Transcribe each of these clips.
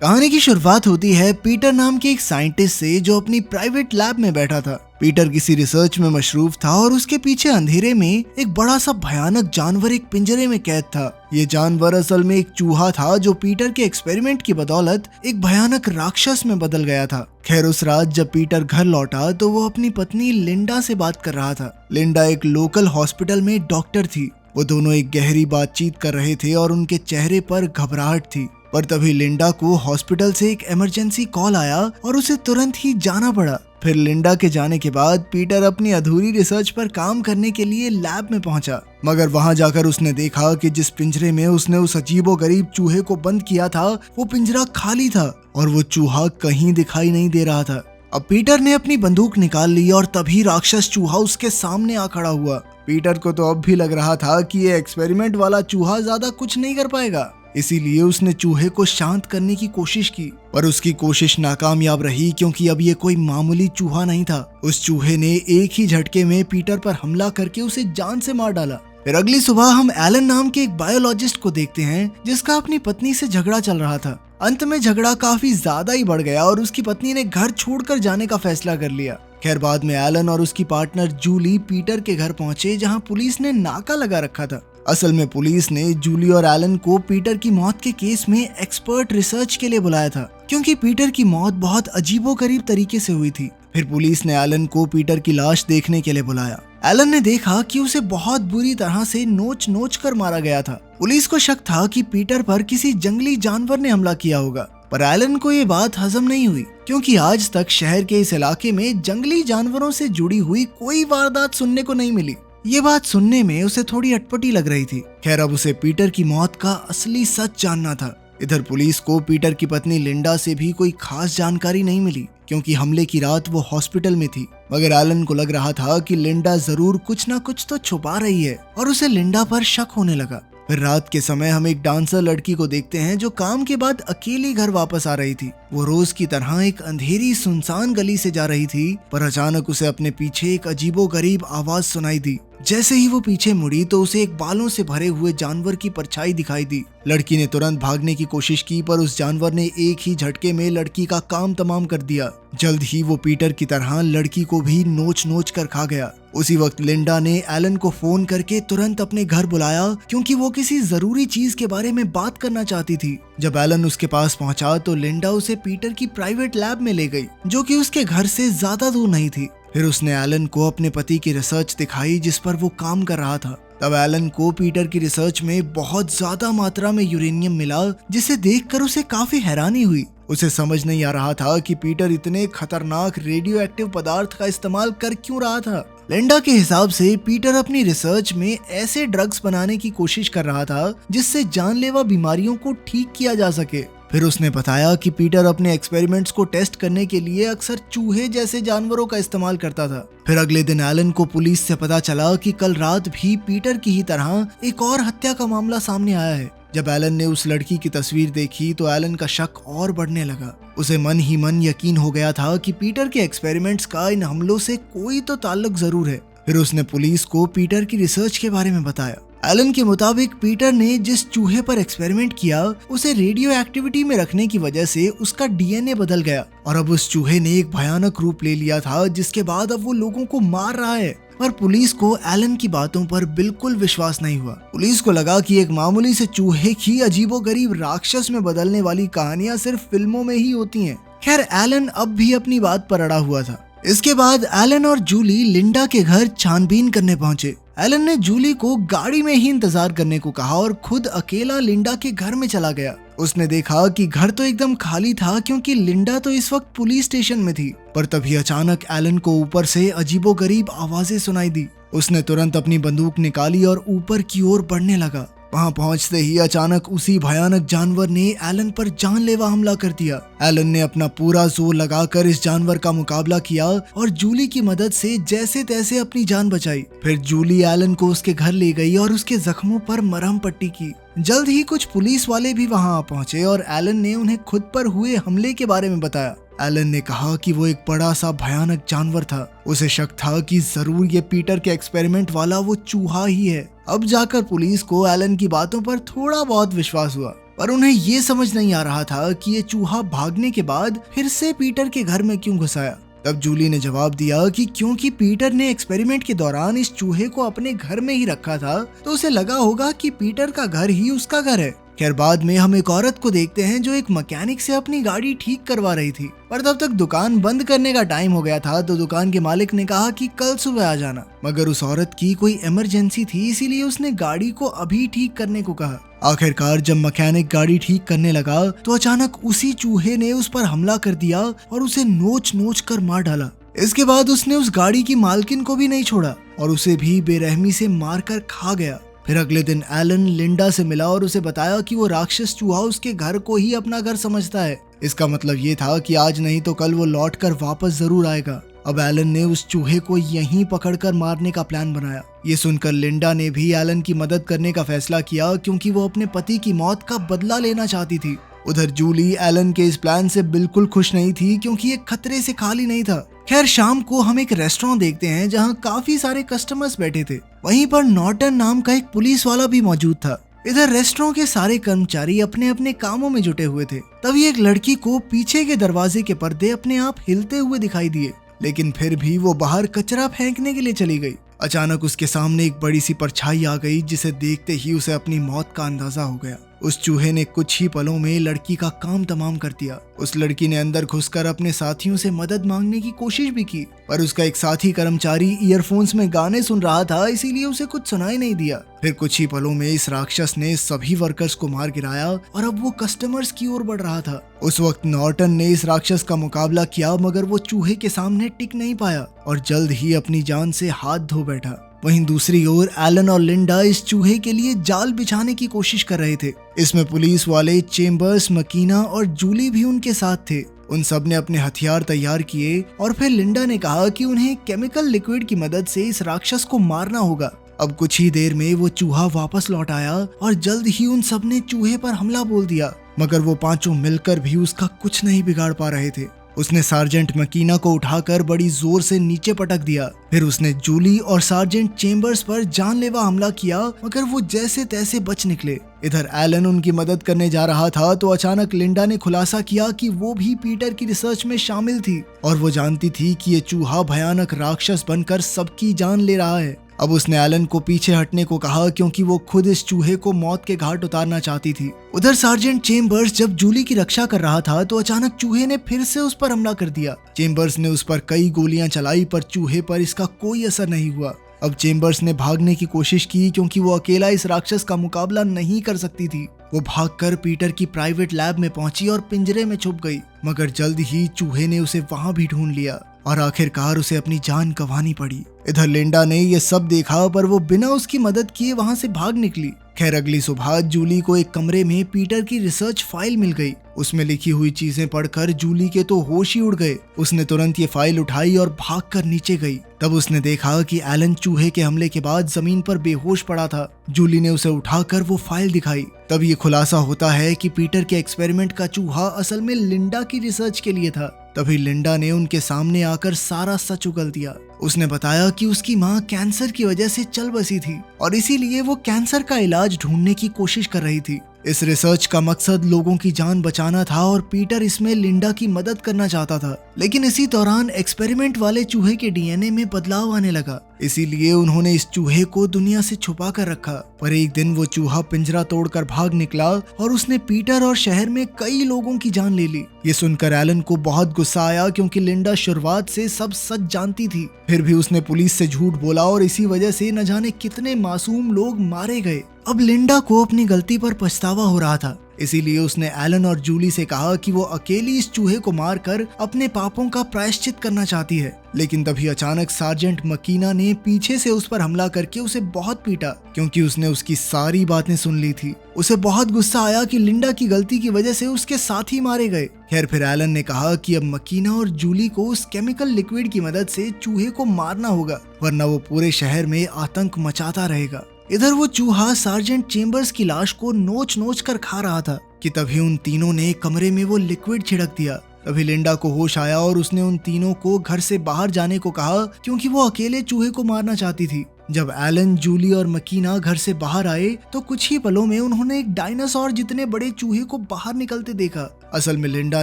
कहानी की शुरुआत होती है पीटर नाम के एक साइंटिस्ट से जो अपनी प्राइवेट लैब में बैठा था। पीटर किसी रिसर्च में मशरूफ था और उसके पीछे अंधेरे में एक बड़ा सा भयानक जानवर एक पिंजरे में कैद था। ये जानवर असल में एक चूहा था जो पीटर के एक्सपेरिमेंट की बदौलत एक भयानक राक्षस में बदल गया था। खैर उस रात जब पीटर घर लौटा तो वो अपनी पत्नी लिंडा से बात कर रहा था। लिंडा एक लोकल हॉस्पिटल में डॉक्टर थी। वो दोनों एक गहरी बातचीत कर रहे थे और उनके चेहरे पर घबराहट थी। पर तभी लिंडा को हॉस्पिटल से एक इमरजेंसी कॉल आया और उसे तुरंत ही जाना पड़ा। फिर लिंडा के जाने के बाद पीटर अपनी अधूरी रिसर्च पर काम करने के लिए लैब में पहुंचा। मगर वहां जाकर उसने देखा कि जिस पिंजरे में उसने उस अजीबोगरीब चूहे को बंद किया था वो पिंजरा खाली था और वो चूहा कहीं दिखाई नहीं दे रहा था। अब पीटर ने अपनी बंदूक निकाल ली और तभी राक्षस चूहा उसके सामने आ खड़ा हुआ। पीटर को तो अब भी लग रहा था कि ये एक्सपेरिमेंट वाला चूहा ज्यादा कुछ नहीं कर पाएगा, इसीलिए उसने चूहे को शांत करने की कोशिश की। पर उसकी कोशिश नाकामयाब रही क्योंकि अब ये कोई मामूली चूहा नहीं था। उस चूहे ने एक ही झटके में पीटर पर हमला करके उसे जान से मार डाला। फिर अगली सुबह हम एलन नाम के एक बायोलॉजिस्ट को देखते हैं जिसका अपनी पत्नी से झगड़ा चल रहा था। अंत में झगड़ा काफी ज्यादा ही बढ़ गया और उसकी पत्नी ने घर छोड़कर जाने का फैसला कर लिया। खैर बाद में एलन और उसकी पार्टनर जूली पीटर के घर पहुंचे जहां पुलिस ने नाका लगा रखा था। असल में पुलिस ने जूली और एलन को पीटर की मौत के केस में एक्सपर्ट रिसर्च के लिए बुलाया था क्योंकि पीटर की मौत बहुत अजीबोगरीब तरीके से हुई थी। फिर पुलिस ने एलन को पीटर की लाश देखने के लिए बुलाया। एलन ने देखा कि उसे बहुत बुरी तरह से नोच नोच कर मारा गया था। पुलिस को शक था कि पीटर पर किसी जंगली जानवर ने हमला किया होगा, पर एलन को ये बात हजम नहीं हुई क्योंकि आज तक शहर के इस इलाके में जंगली जानवरों से जुड़ी हुई कोई वारदात सुनने को नहीं मिली। ये बात सुनने में उसे थोड़ी अटपटी लग रही थी। खैर अब उसे पीटर की मौत का असली सच जानना था। इधर पुलिस को पीटर की पत्नी लिंडा से भी कोई खास जानकारी नहीं मिली क्योंकि हमले की रात वो हॉस्पिटल में थी। मगर एलन को लग रहा था कि लिंडा जरूर कुछ ना कुछ तो छुपा रही है और उसे लिंडा पर शक होने लगा। फिर रात के समय हम एक डांसर लड़की को देखते हैं जो काम के बाद अकेली घर वापस आ रही थी। वो रोज की तरह एक अंधेरी सुनसान गली से जा रही थी, पर अचानक उसे अपने पीछे एक अजीबोगरीब आवाज सुनाई दी। जैसे ही वो पीछे मुड़ी तो उसे एक बालों से भरे हुए जानवर की परछाई दिखाई दी। लड़की ने तुरंत भागने की कोशिश की पर उस जानवर ने एक ही झटके में लड़की का काम तमाम कर दिया। जल्द ही वो पीटर की तरह लड़की को भी नोच नोच कर खा गया। उसी वक्त लिंडा ने एलन को फोन करके तुरंत अपने घर बुलाया क्योंकि वो किसी जरूरी चीज के बारे में बात करना चाहती थी। जब एलन उसके पास पहुंचा तो लिंडा उसे पीटर की प्राइवेट लैब में ले गई जो कि उसके घर से ज्यादा दूर नहीं थी। फिर उसने एलन को अपने पति की रिसर्च दिखाई जिस पर वो काम कर रहा था। तब एलन को पीटर की रिसर्च में बहुत ज्यादा मात्रा में यूरेनियम मिला जिसे देखकर उसे काफी हैरानी हुई। उसे समझ नहीं आ रहा था कि पीटर इतने खतरनाक रेडियो एक्टिव पदार्थ का इस्तेमाल कर क्यों रहा था। लिंडा के हिसाब से पीटर अपनी रिसर्च में ऐसे ड्रग्स बनाने की कोशिश कर रहा था जिससे जानलेवा बीमारियों को ठीक किया जा सके। फिर उसने बताया कि पीटर अपने एक्सपेरिमेंट्स को टेस्ट करने के लिए अक्सर चूहे जैसे जानवरों का इस्तेमाल करता था। फिर अगले दिन एलन को पुलिस से पता चला कि कल रात भी पीटर की ही तरह एक और हत्या का मामला सामने आया है। जब एलन ने उस लड़की की तस्वीर देखी तो एलन का शक और बढ़ने लगा। उसे मन ही मन यकीन हो गया था कि पीटर के एक्सपेरिमेंट्स का इन हमलों से कोई तो ताल्लुक जरूर है। फिर उसने पुलिस को पीटर की रिसर्च के बारे में बताया। एलन के मुताबिक पीटर ने जिस चूहे पर एक्सपेरिमेंट किया उसे रेडियो एक्टिविटी में रखने की वजह से उसका डीएनए बदल गया और अब उस चूहे ने एक भयानक रूप ले लिया था जिसके बाद अब वो लोगों को मार रहा है। पर पुलिस को एलन की बातों पर बिल्कुल विश्वास नहीं हुआ। पुलिस को लगा कि एक मामूली से चूहे की अजीबोगरीब राक्षस में बदलने वाली कहानियां सिर्फ फिल्मों में ही होती हैं। खैर एलन अब भी अपनी बात पर अड़ा हुआ था। इसके बाद एलन और जूली लिंडा के घर छानबीन करने पहुंचे। एलन ने जूली को गाड़ी में ही इंतजार करने को कहा और खुद अकेला लिंडा के घर में चला गया। उसने देखा कि घर तो एकदम खाली था क्योंकि लिंडा तो इस वक्त पुलिस स्टेशन में थी। पर तभी अचानक एलन को ऊपर से अजीबोगरीब आवाजें सुनाई दी। उसने तुरंत अपनी बंदूक निकाली और ऊपर की ओर बढ़ने लगा। वहां पहुंचते ही अचानक उसी भयानक जानवर ने एलन पर जानलेवा हमला कर दिया। एलन ने अपना पूरा जोर लगाकर इस जानवर का मुकाबला किया और जूली की मदद से जैसे तैसे अपनी जान बचाई। फिर जूली एलन को उसके घर ले गई और उसके जख्मों पर मरहम पट्टी की। जल्द ही कुछ पुलिस वाले भी वहां आ पहुंचे और एलन ने उन्हें खुद पर हुए हमले के बारे में बताया। एलन ने कहा कि वो एक बड़ा सा भयानक जानवर था। उसे शक था कि जरूर ये पीटर के एक्सपेरिमेंट वाला वो चूहा ही है। अब जाकर पुलिस को एलन की बातों पर थोड़ा बहुत विश्वास हुआ। पर उन्हें ये समझ नहीं आ रहा था कि ये चूहा भागने के बाद फिर से पीटर के घर में क्यों घुस आया। तब जूली ने जवाब दिया कि क्योंकि पीटर ने एक्सपेरिमेंट के दौरान इस चूहे को अपने घर में ही रखा था, तो उसे लगा होगा कि पीटर का घर ही उसका घर है। खैर बाद में हम एक औरत को देखते हैं जो एक मैकेनिक से अपनी गाड़ी ठीक करवा रही थी, पर तब तक दुकान बंद करने का टाइम हो गया था, तो दुकान के मालिक ने कहा कि कल सुबह आ जाना। मगर उस औरत की कोई इमरजेंसी थी, इसीलिए उसने गाड़ी को अभी ठीक करने को कहा। आखिरकार जब मैकेनिक गाड़ी ठीक करने लगा तो अचानक उसी चूहे ने उस पर हमला कर दिया और उसे नोच नोच कर मार डाला। इसके बाद उसने उस गाड़ी की मालकिन को भी नहीं छोड़ा और उसे भी बेरहमी से मारकर खा गया। फिर अगले दिन एलन लिंडा से मिला और उसे बताया कि वो राक्षस चूहा उसके घर को ही अपना घर समझता है। इसका मतलब ये था कि आज नहीं तो कल वो लौटकर वापस जरूर आएगा। अब एलन ने उस चूहे को यहीं पकड़कर मारने का प्लान बनाया। ये सुनकर लिंडा ने भी एलन की मदद करने का फैसला किया, क्योंकि वो अपने पति की मौत का बदला लेना चाहती थी। उधर जूली एलन के इस प्लान से बिल्कुल खुश नहीं थी, क्योंकि ये खतरे से खाली नहीं था। खैर शाम को हम एक रेस्टोरेंट देखते हैं जहां काफी सारे कस्टमर्स बैठे थे। वहीं पर नॉर्टन नाम का एक पुलिस वाला भी मौजूद था। इधर रेस्टोरेंट के सारे कर्मचारी अपने अपने कामों में जुटे हुए थे। तभी एक लड़की को पीछे के दरवाजे के पर्दे अपने आप हिलते हुए दिखाई दिए, लेकिन फिर भी वो बाहर कचरा फेंकने के लिए चली गई। अचानक उसके सामने एक बड़ी सी परछाई आ गई, जिसे देखते ही उसे अपनी मौत का अंदाजा हो गया। उस चूहे ने कुछ ही पलों में लड़की का काम तमाम कर दिया। उस लड़की ने अंदर घुसकर अपने साथियों से मदद मांगने की कोशिश भी की, पर उसका एक साथी कर्मचारी ईयरफोन्स में गाने सुन रहा था, इसीलिए उसे कुछ सुनाई नहीं दिया। फिर कुछ ही पलों में इस राक्षस ने सभी वर्कर्स को मार गिराया और अब वो कस्टमर्स की ओर बढ़ रहा था। उस वक्त नॉर्टन ने इस राक्षस का मुकाबला किया, मगर वो चूहे के सामने टिक नहीं पाया और जल्द ही अपनी जान से हाथ धो बैठा। वहीं दूसरी ओर एलन और लिंडा इस चूहे के लिए जाल बिछाने की कोशिश कर रहे थे। इसमें पुलिस वाले चेम्बर्स, मकीना और जूली भी उनके साथ थे। उन सब ने अपने हथियार तैयार किए और फिर लिंडा ने कहा कि उन्हें केमिकल लिक्विड की मदद से इस राक्षस को मारना होगा। अब कुछ ही देर में वो चूहा वापस लौट आया और जल्द ही उन सब ने चूहे पर हमला बोल दिया, मगर वो पांचों मिलकर भी उसका कुछ नहीं बिगाड़ पा रहे थे। उसने सार्जेंट मकीना को उठाकर बड़ी जोर से नीचे पटक दिया। फिर उसने जूली और सार्जेंट चेम्बर्स पर जानलेवा हमला किया, मगर वो जैसे तैसे बच निकले। इधर एलन उनकी मदद करने जा रहा था तो अचानक लिंडा ने खुलासा किया कि वो भी पीटर की रिसर्च में शामिल थी और वो जानती थी कि ये चूहा भयानक राक्षस बनकर सबकी जान ले रहा है। अब उसने एलन को पीछे हटने को कहा, क्योंकि वो खुद इस चूहे को मौत के घाट उतारना चाहती थी। उधर सार्जेंट चेम्बर्स जब जूली की रक्षा कर रहा था तो अचानक चूहे ने फिर से उस पर हमला कर दिया। चेम्बर्स ने उस पर कई गोलियां चलाई, पर चूहे पर इसका कोई असर नहीं हुआ। अब चेम्बर्स ने भागने की कोशिश की, क्योंकि वो अकेला इस राक्षस का मुकाबला नहीं कर सकती थी। वो भागकर पीटर की प्राइवेट लैब में पहुंची और पिंजरे में छुप गई, मगर जल्द ही चूहे ने उसे वहां भी ढूंढ लिया और आखिरकार उसे अपनी जान गंवानी पड़ी। इधर लिंडा ने ये सब देखा, पर वो बिना उसकी मदद किए वहां से भाग निकली। खैर अगली सुबह जूली को एक कमरे में पीटर की रिसर्च फाइल मिल गई। उसमें लिखी हुई चीजें पढ़कर जूली के तो होश ही उड़ गए। उसने तुरंत ये फाइल उठाई और भागकर नीचे गई। तब उसने देखा कि एलन चूहे के हमले के बाद जमीन पर बेहोश पड़ा था। जूली ने उसे उठाकर वो फाइल दिखाई। तब ये खुलासा होता है कि पीटर के एक्सपेरिमेंट का चूहा असल में लिंडा की रिसर्च के लिए था। तभी लिंडा ने उनके सामने आकर सारा सच उगल दिया। उसने बताया कि उसकी माँ कैंसर की वजह से चल बसी थी और इसीलिए वो कैंसर का इलाज ढूंढने की कोशिश कर रही थी। इस रिसर्च का मकसद लोगों की जान बचाना था और पीटर इसमें लिंडा की मदद करना चाहता था। लेकिन इसी दौरान एक्सपेरिमेंट वाले चूहे के डीएनए में बदलाव आने लगा, इसीलिए उन्होंने इस चूहे को दुनिया से छुपा कर रखा। पर एक दिन वो चूहा पिंजरा तोड़कर भाग निकला और उसने पीटर और शहर में कई लोगों की जान ले ली। ये सुनकर एलन को बहुत गुस्सा आया, क्योंकि लिंडा शुरुआत से सब सच जानती थी। फिर भी उसने पुलिस से झूठ बोला और इसी वजह से न जाने कितने मासूम लोग मारे गए। अब लिंडा को अपनी गलती पर पछतावा हो रहा था, इसीलिए उसने एलन और जूली से कहा कि वो अकेली इस चूहे को मारकर अपने पापों का प्रायश्चित करना चाहती है। लेकिन तभी अचानक सार्जेंट मकीना ने पीछे से उस पर हमला करके उसे बहुत पीटा, क्योंकि उसने उसकी सारी बातें सुन ली थी। उसे बहुत गुस्सा आया कि लिंडा की गलती की वजह से उसके साथी मारे गए। खैर फिर एलन ने कहा कि अब मकीना और जूली को उस केमिकल लिक्विड की मदद से चूहे को मारना होगा, वरना वो पूरे शहर में आतंक मचाता रहेगा। इधर वो चूहा सार्जेंट चेम्बर्स की लाश को नोच नोच कर खा रहा था कि तभी उन तीनों ने कमरे में वो लिक्विड छिड़क दिया। तभी लिंडा को होश आया और उसने उन तीनों को घर से बाहर जाने को कहा, क्योंकि वो अकेले चूहे को मारना चाहती थी। जब एलन, जूली और मकीना घर से बाहर आए तो कुछ ही पलों में उन्होंने एक डायनासोर जितने बड़े चूहे को बाहर निकलते देखा। असल में लिंडा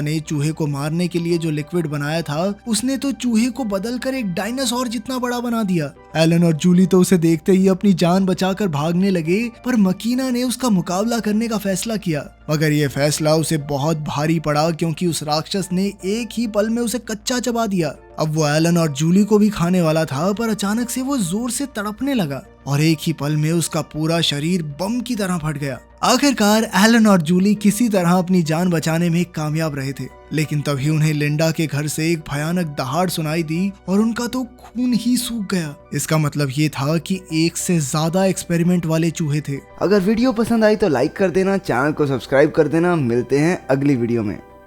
ने चूहे को मारने के लिए जो लिक्विड बनाया था उसने तो चूहे को बदलकर एक डायनासोर जितना बड़ा बना दिया। एलन और जूली तो उसे देखते ही अपनी जान बचाकर भागने लगे, पर मकीना ने उसका मुकाबला करने का फैसला किया। मगर ये फैसला उसे बहुत भारी पड़ा क्योंकि उस राक्षस ने एक ही पल में उसे कच्चा चबा दिया। अब वो एलन और जूली को भी खाने वाला था, पर अचानक से वो जोर से तड़पने लगा और एक ही पल में उसका पूरा शरीर बम की तरह फट गया। आखिरकार एलन और जूली किसी तरह अपनी जान बचाने में कामयाब रहे थे, लेकिन तभी उन्हें लिंडा के घर से एक भयानक दहाड़ सुनाई दी और उनका तो खून ही सूख गया। इसका मतलब ये था कि एक से ज्यादा एक्सपेरिमेंट वाले चूहे थे। अगर वीडियो पसंद आई तो लाइक कर देना, चैनल को सब्सक्राइब कर देना। मिलते हैं अगली वीडियो में।